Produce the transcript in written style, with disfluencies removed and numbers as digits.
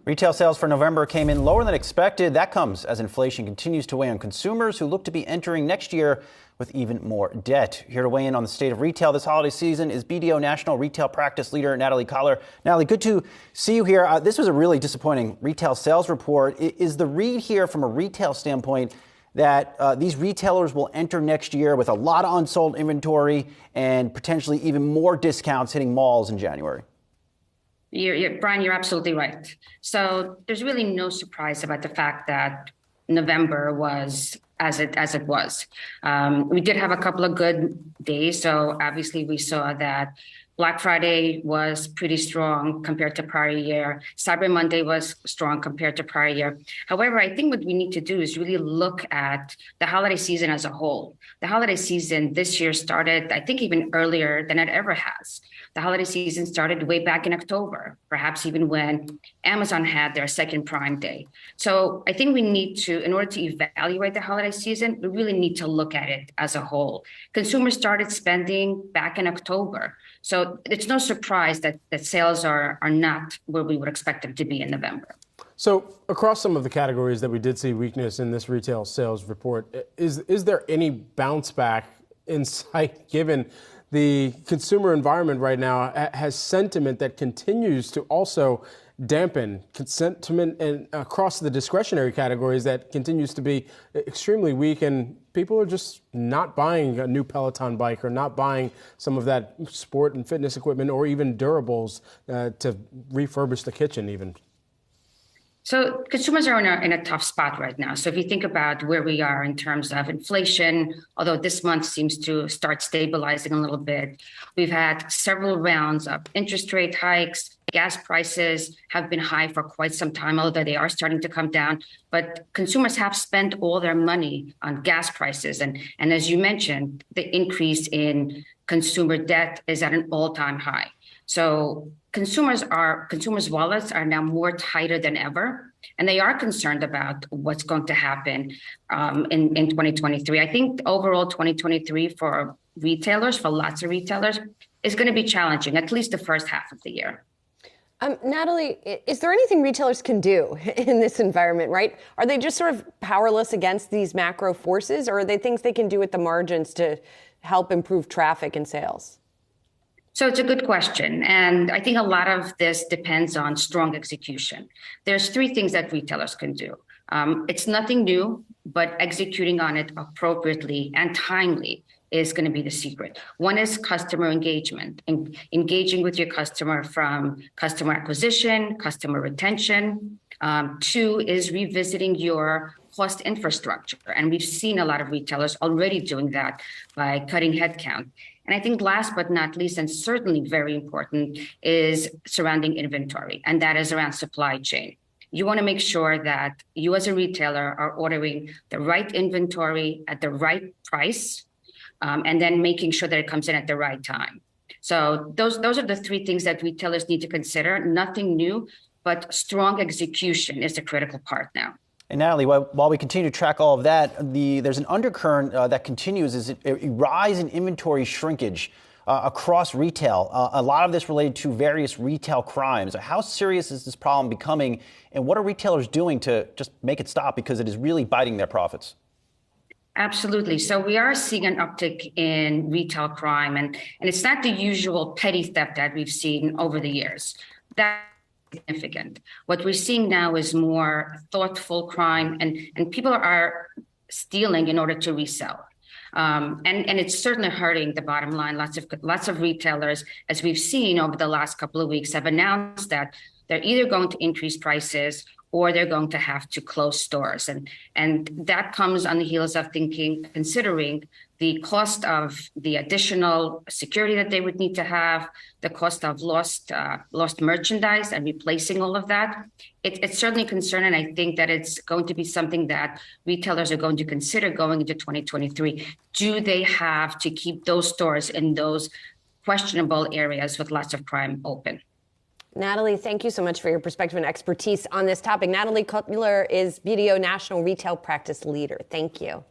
Retail sales for November came in lower than expected. That comes as inflation continues to weigh on consumers who look to be entering next year with even more debt. Here to weigh in on the state of retail this holiday season is BDO National Retail Practice Leader Natalie Kotlyar. Natalie, good to see you here. This was a really disappointing retail sales report. Is the read here from a retail standpoint that these retailers will enter next year with a lot of unsold inventory and potentially even more discounts hitting malls in January? Brian, you're absolutely right. So there's really no surprise about the fact that November was as it was. We did have a couple of good days. So obviously we saw that Black Friday was pretty strong compared to prior year. Cyber Monday was strong compared to prior year. However, I think what we need to do is really look at the holiday season as a whole. The holiday season this year started, I think, even earlier than it ever has. The holiday season started way back in October, perhaps even when Amazon had their second Prime Day. So I think we need to, in order to evaluate the holiday season, we really need to look at it as a whole. Consumers started spending back in October. So it's no surprise that sales are not where we would expect them to be in November. So across some of the categories that we did see weakness in this retail sales report, is there any bounce back in sight given the consumer environment right now has sentiment that continues to also dampen sentiment and across the discretionary categories that continues to be extremely weak, and people are just not buying a new Peloton bike or not buying some of that sport and fitness equipment or even durables to refurbish the kitchen even? So consumers are in a tough spot right now. So if you think about where we are in terms of inflation, although this month seems to start stabilizing a little bit, we've had several rounds of interest rate hikes. Gas prices have been high for quite some time, although they are starting to come down. But consumers have spent all their money on gas prices. And as you mentioned, the increase in consumer debt is at an all-time high. So consumers' wallets are now more tighter than ever, and they are concerned about what's going to happen in 2023. I think overall 2023 for retailers, for lots of retailers, is going to be challenging, at least the first half of the year. Natalie, is there anything retailers can do in this environment, right? Are they just sort of powerless against these macro forces, or are they things they can do at the margins to help improve traffic and sales? So it's a good question. And I think a lot of this depends on strong execution. There's three things that retailers can do. It's nothing new, but executing on it appropriately and timely is going to be the secret. One is customer engagement, engaging with your customer from customer acquisition, customer retention. Two is revisiting your cost infrastructure. And we've seen a lot of retailers already doing that by cutting headcount. And I think last but not least, and certainly very important, is surrounding inventory, and that is around supply chain. You want to make sure that you as a retailer are ordering the right inventory at the right price, and then making sure that it comes in at the right time. So those are the three things that retailers need to consider. Nothing new, but strong execution is the critical part now. And Natalie, while we continue to track all of that, there's an undercurrent that continues is a rise in inventory shrinkage across retail. A lot of this related to various retail crimes. How serious is this problem becoming, and what are retailers doing to just make it stop, because it is really biting their profits? Absolutely. So we are seeing an uptick in retail crime, and it's not the usual petty theft that we've seen over the years. That's significant. What we're seeing now is more thoughtful crime, and people are stealing in order to resell. And it's certainly hurting the bottom line. Lots of retailers, as we've seen over the last couple of weeks, have announced that they're either going to increase prices or they're going to have to close stores. And that comes on the heels of considering the cost of the additional security that they would need to have, the cost of lost merchandise and replacing all of that. It's certainly concerning. I think that it's going to be something that retailers are going to consider going into 2023. Do they have to keep those stores in those questionable areas with lots of crime open? Natalie, thank you so much for your perspective and expertise on this topic. Natalie Kotlyar is BDO National Retail Practice Leader. Thank you.